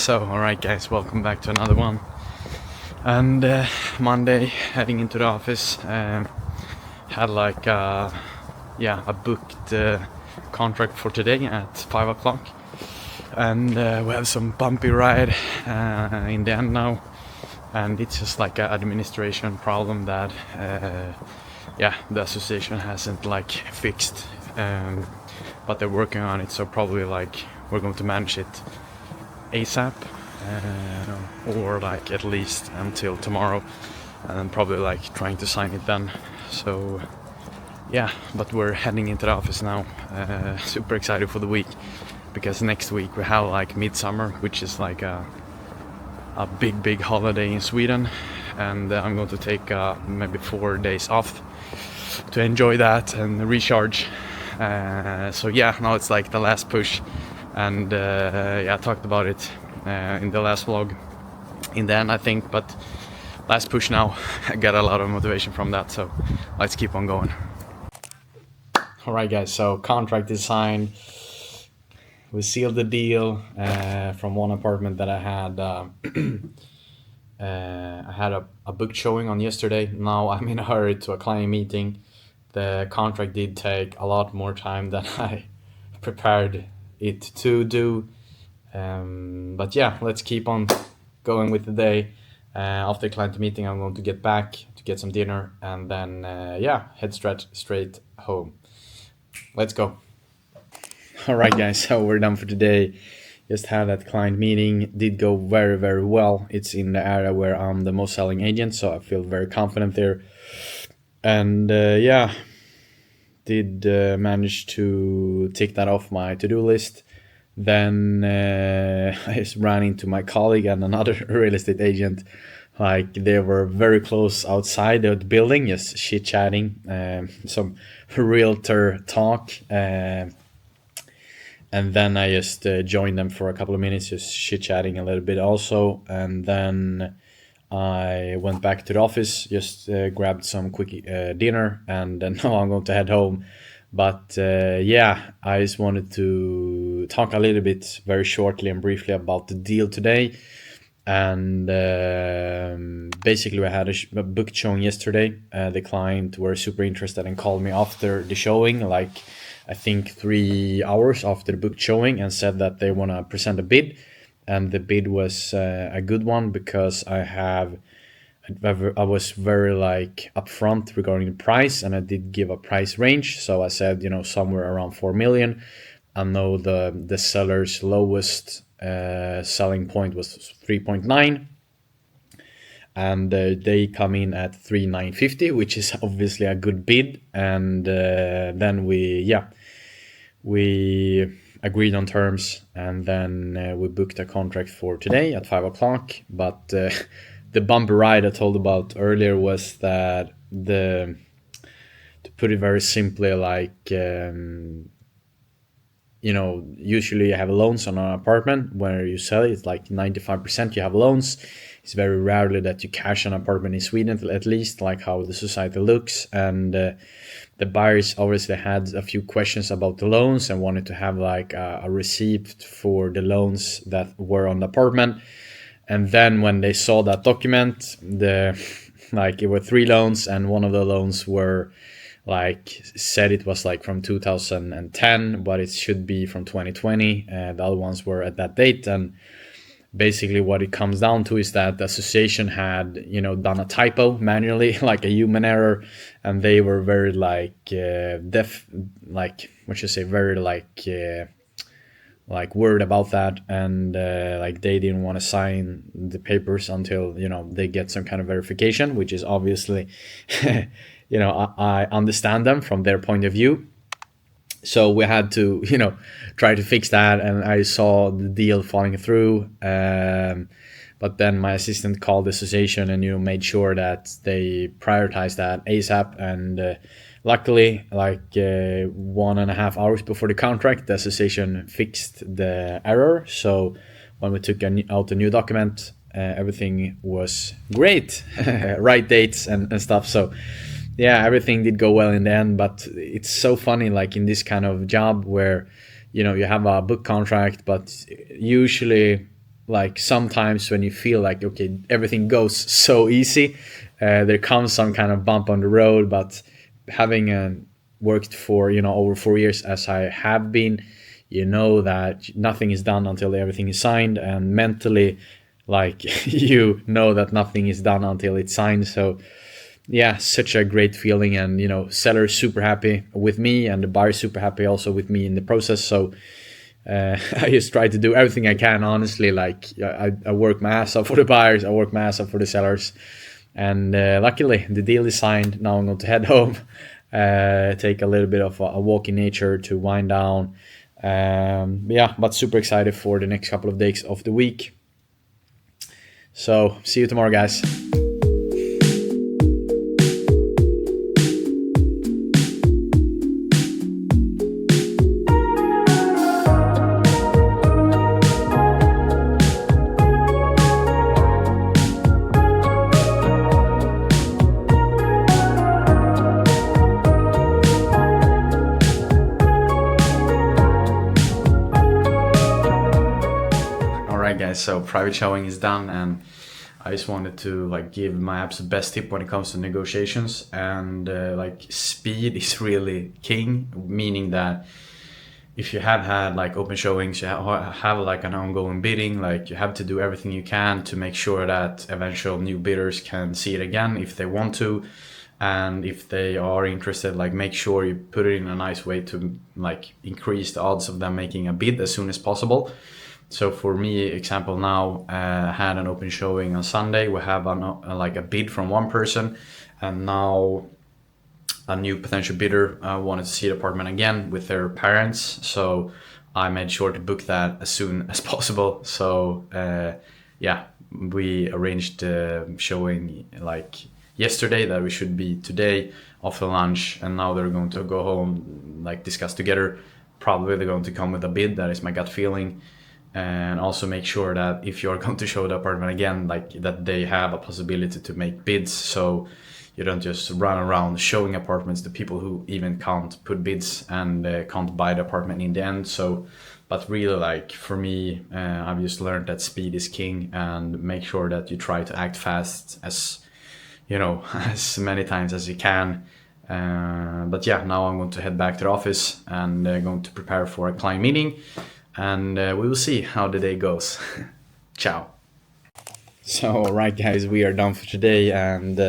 Alright guys, welcome back to another one. And Monday, heading into the office, had like a booked contract for today at 5 o'clock. And we have some bumpy ride in the end now. And it's just like an administration problem that the association hasn't like fixed. But they're working on it, so probably like we're going to manage it ASAP, or like at least until tomorrow, and then probably like trying to sign it then. So yeah, but we're heading into the office now. Super excited for the week, because next week we have like midsummer, which is like a big holiday in Sweden, and I'm going to take maybe 4 days off to enjoy that and recharge. So yeah, now it's like the last push, and I talked about it in the last vlog in the end, I think, but last push now. I got a lot of motivation from that, so let's keep on going. Alright guys, so contract is signed. We sealed the deal from one apartment that I had. I had a book showing on yesterday. Now I'm in a hurry to a client meeting. The contract did take a lot more time than I prepared it to do. But yeah, let's keep on going with the day. After the client meeting, I'm going to get back to get some dinner, and then head straight home. Let's go. Alright guys, so we're done for today. Just had that client meeting. Did go very well. It's in the area where I'm the most selling agent, so I feel very confident there. And did manage to tick that off my to-do list. Then I just ran into my colleague and another real estate agent. Like, they were very close outside the building, just chit-chatting, some realtor talk. And then I just joined them for a couple of minutes, just chit-chatting a little bit also. And then I went back to the office, just grabbed some quick dinner, and then now I'm going to head home. But I just wanted to talk a little bit very shortly and briefly about the deal today. And basically I had a book showing yesterday. The client were super interested and called me after the showing, like I think 3 hours after the book showing, and said that they want to present a bid. And the bid was a good one, because I was very like upfront regarding the price, and I did give a price range. So I said, somewhere around 4 million. I know the seller's lowest selling point was 3.9, and they come in at 3,950, which is obviously a good bid. And then we agreed on terms, and then we booked a contract for today at 5 o'clock. But the bumpy ride I told about earlier was that to put it very simply, like usually you have loans on an apartment. Where you sell it, it's like 95% you have loans. It's very rarely that you cash an apartment in Sweden, at least like how the society looks. And the buyers obviously had a few questions about the loans and wanted to have like a receipt for the loans that were on the apartment. And then when they saw that document, it were 3 loans, and one of the loans were said it was like from 2010, but it should be from 2020. The other ones were at that date. And basically what it comes down to is that the association had, done a typo manually, like a human error, and they were very worried about that. And they didn't want to sign the papers until, they get some kind of verification, which is obviously, I understand them from their point of view. So we had to, try to fix that, and I saw the deal falling through. But then my assistant called the association and, made sure that they prioritized that ASAP. And luckily, 1.5 hours before the contract, the association fixed the error. So when we took out the new document, everything was great, right dates and stuff. So yeah, everything did go well in the end. But it's so funny, like in this kind of job where, you have a book contract, but usually like sometimes when you feel like okay everything goes so easy, there comes some kind of bump on the road. But having worked for over 4 years as I have been, you know that nothing is done until everything is signed, and mentally, like you know that nothing is done until it's signed. So yeah, such a great feeling, and sellers super happy with me, and the buyers super happy also with me in the process. So I just try to do everything I can, honestly. Like I work my ass off for the buyers, I work my ass off for the sellers, and luckily the deal is signed. Now I'm going to head home, take a little bit of a walk in nature to wind down. Yeah, but super excited for the next couple of days of the week. So see you tomorrow, guys. All right, guys. So private showing is done, and I just wanted to like give my absolute best tip when it comes to negotiations. And like speed is really king, meaning that if you have had like open showings, you have like an ongoing bidding, like you have to do everything you can to make sure that eventual new bidders can see it again if they want to. And if they are interested, like make sure you put it in a nice way to like increase the odds of them making a bid as soon as possible. So for me, example now, had an open showing on Sunday. We have like a bid from one person, and now a new potential bidder wanted to see the apartment again with their parents. So I made sure to book that as soon as possible. So yeah, we arranged the showing like yesterday that we should be today after lunch, and now they're going to go home, like discuss together. Probably they're going to come with a bid. That is my gut feeling. And also make sure that if you're going to show the apartment again, like that they have a possibility to make bids, so you don't just run around showing apartments to people who even can't put bids and can't buy the apartment in the end. So but really, like for me, I've just learned that speed is king, and make sure that you try to act fast as as many times as you can. But yeah, now I'm going to head back to the office and going to prepare for a client meeting, and we will see how the day goes. Ciao. So, alright, guys, we are done for today, and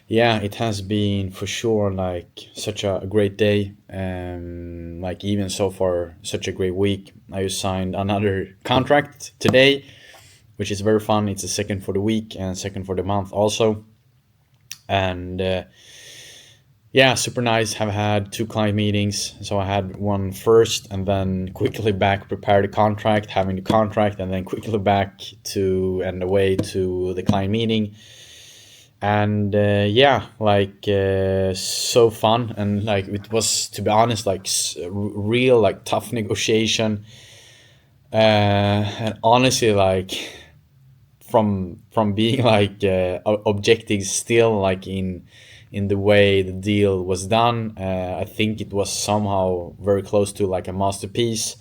yeah, it has been for sure like such a great day. Like even so far, such a great week. I just signed another contract today, which is very fun. It's the second for the week and second for the month also, and yeah, super nice. Have had two client meetings. So I had one first, and then quickly back prepare the contract, having the contract, and then quickly back to and away to the client meeting. And yeah, like so fun, and like it was, to be honest, like real like tough negotiation. And honestly, like from being like objective still, like in the way the deal was done, I think it was somehow very close to like a masterpiece.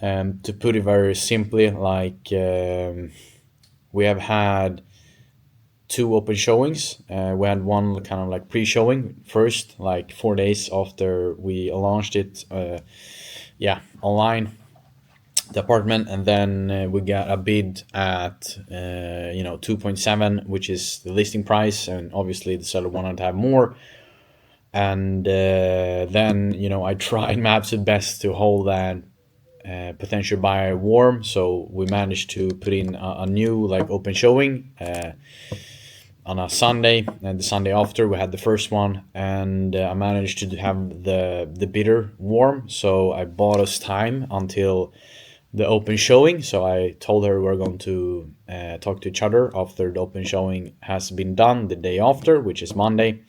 To put it very simply, like we have had two open showings. We had one kind of like pre-showing first, like 4 days after we launched it, yeah, online, the apartment, and then we got a bid at 2.7, which is the listing price, and obviously the seller wanted to have more. And then I tried my absolute best to hold that potential buyer warm, so we managed to put in a new like open showing on a Sunday, and the Sunday after we had the first one, and I managed to have the bidder warm, so I bought us time until the open showing. So I told her we're going to talk to each other after the open showing has been done the day after, which is Monday.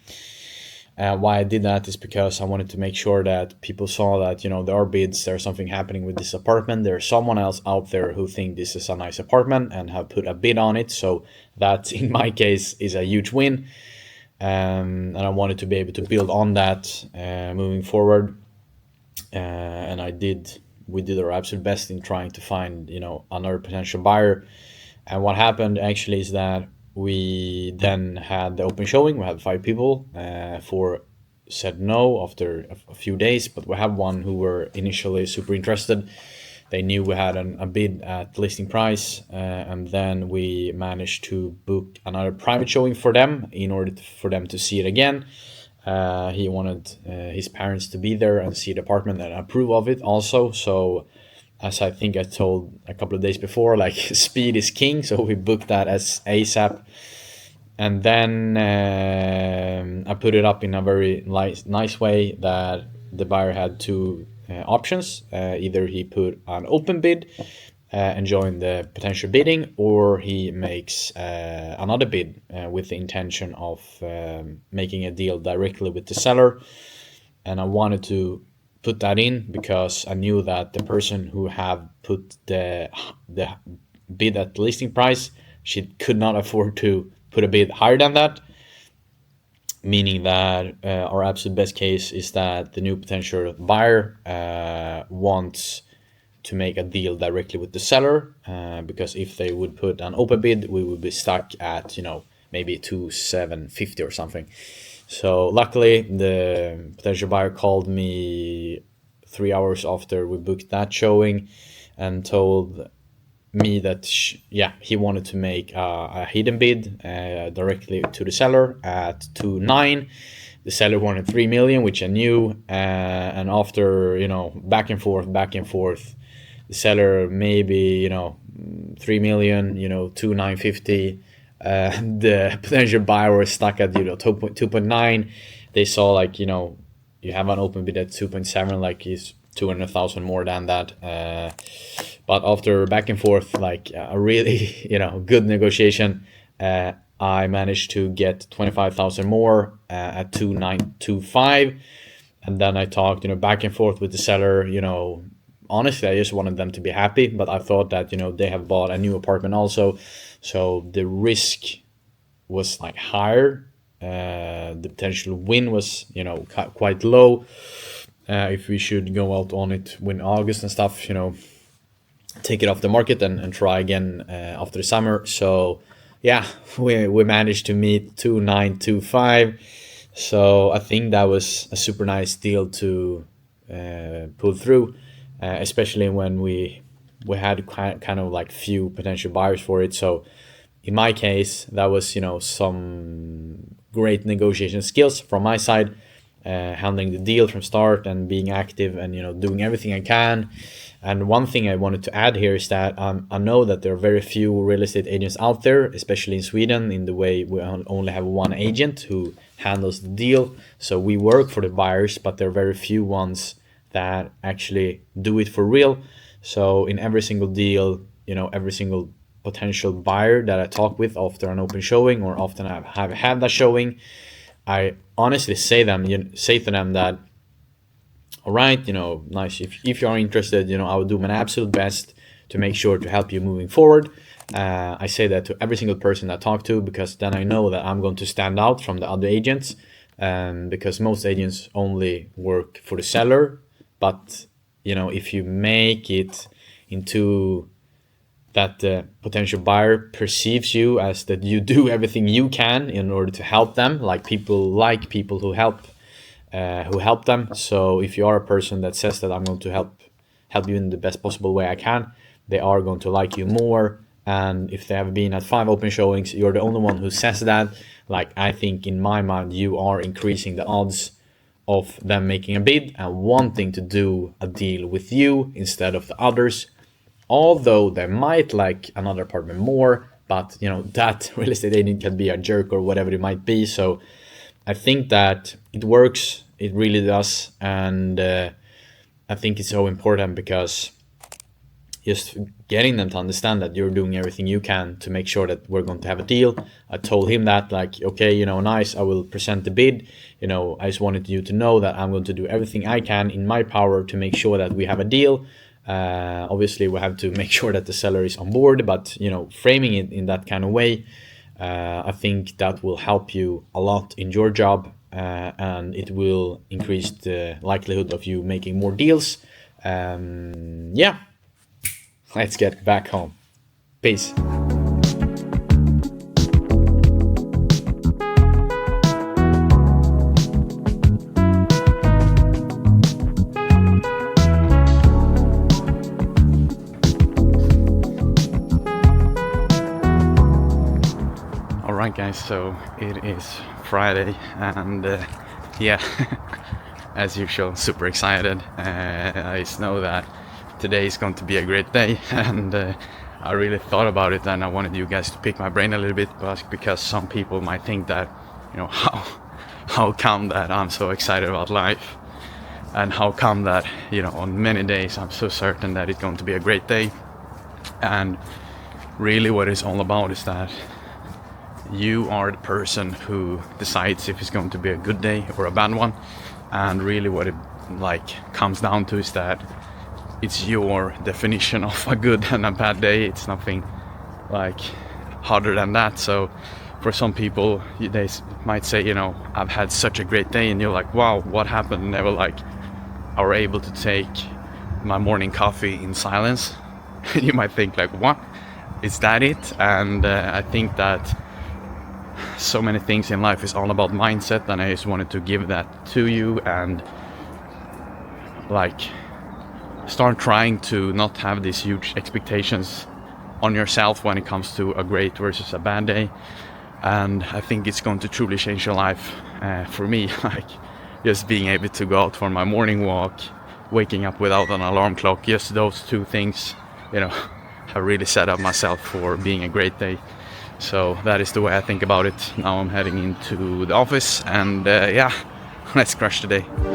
Why I did that is because I wanted to make sure that people saw that there are bids, there's something happening with this apartment, there's someone else out there who think this is a nice apartment and have put a bid on it. So that in my case is a huge win, and I wanted to be able to build on that moving forward. And I did we did our absolute best in trying to find, another potential buyer. And what happened actually is that we then had the open showing. We had 5 people. Four said no after a few days, but we have one who were initially super interested. They knew we had a bid at listing price, and then we managed to book another private showing for them in order for them to see it again. He wanted his parents to be there and see the apartment and approve of it also. So, as I think I told a couple of days before, like speed is king. So we booked that as ASAP, and then I put it up in a very nice way that the buyer had two options. Either he put an open bid and join the potential bidding, or he makes another bid with the intention of making a deal directly with the seller. And I wanted to put that in because I knew that the person who have put the bid at the listing price, she could not afford to put a bid higher than that, meaning that our absolute best case is that the new potential buyer wants to make a deal directly with the seller, because if they would put an open bid, we would be stuck at maybe 2,750 or something. So luckily, the potential buyer called me 3 hours after we booked that showing and told me that he wanted to make a hidden bid directly to the seller at 2.9. The seller wanted 3 million, which I knew, and after back and forth, the seller maybe 3 million, 2,950. The potential buyer was stuck at 2.9. They saw you have an open bid at 2.7, like is 200,000 more than that. But after back and forth, like a really good negotiation, I managed to get 25,000 more at 2,925, and then I talked back and forth with the seller. Honestly, I just wanted them to be happy, but I thought that they have bought a new apartment also, so the risk was like higher. The potential win was quite low. If we should go out on it in August and stuff, take it off the market and try again after the summer. So yeah, we managed to meet 2,925. So I think that was a super nice deal to pull through, especially when we had kind of like few potential buyers for it. So in my case, that was some great negotiation skills from my side, handling the deal from start and being active and doing everything I can. And one thing I wanted to add here is that I know that there are very few real estate agents out there, especially in Sweden, in the way we only have one agent who handles the deal. So we work for the buyers, but there are very few ones that actually do it for real. So in every single deal, every single potential buyer that I talk with after an open showing, or often I have had that showing, I honestly say to them that, all right, nice. If you are interested, I will do my absolute best to make sure to help you moving forward. I say that to every single person I talk to, because then I know that I'm going to stand out from the other agents. Because most agents only work for the seller, but if you make it into that the potential buyer perceives you as that you do everything you can in order to help them, like people who help them. So if you are a person that says that I'm going to help you in the best possible way I can, they are going to like you more. And if they have been at 5 open showings, you're the only one who says that. Like, I think in my mind, you are increasing the odds of them making a bid and wanting to do a deal with you instead of the others. Although they might like another apartment more, but that real estate agent can be a jerk or whatever it might be. So I think that it works. It really does. And I think it's so important, because just getting them to understand that you're doing everything you can to make sure that we're going to have a deal. I told him that, like, okay, nice, I will present the bid. I just wanted you to know that I'm going to do everything I can in my power to make sure that we have a deal. Obviously, we have to make sure that the seller is on board, but framing it in that kind of way, I think that will help you a lot in your job, and it will increase the likelihood of you making more deals. Yeah, let's get back home. Peace. Alright, guys, so it is Friday, and yeah, as usual, super excited. I just know that today is going to be a great day, and I really thought about it, and I wanted you guys to pick my brain a little bit, but because some people might think that, how come that I'm so excited about life, and how come that, on many days I'm so certain that it's going to be a great day. And really what it's all about is that you are the person who decides if it's going to be a good day or a bad one. And really what it comes down to is that it's your definition of a good and a bad day. It's nothing harder than that. So for some people, they might say, I've had such a great day, and you're like, wow, what happened? Never I were able to take my morning coffee in silence. You might think what, is that it? And I think that so many things in life is all about mindset, and I just wanted to give that to you, and start trying to not have these huge expectations on yourself when it comes to a great versus a bad day. And I think it's going to truly change your life. For me, just being able to go out for my morning walk, waking up without an alarm clock, just those two things, I really set up myself for being a great day. So that is the way I think about it. Now I'm heading into the office, and yeah, let's crush the day.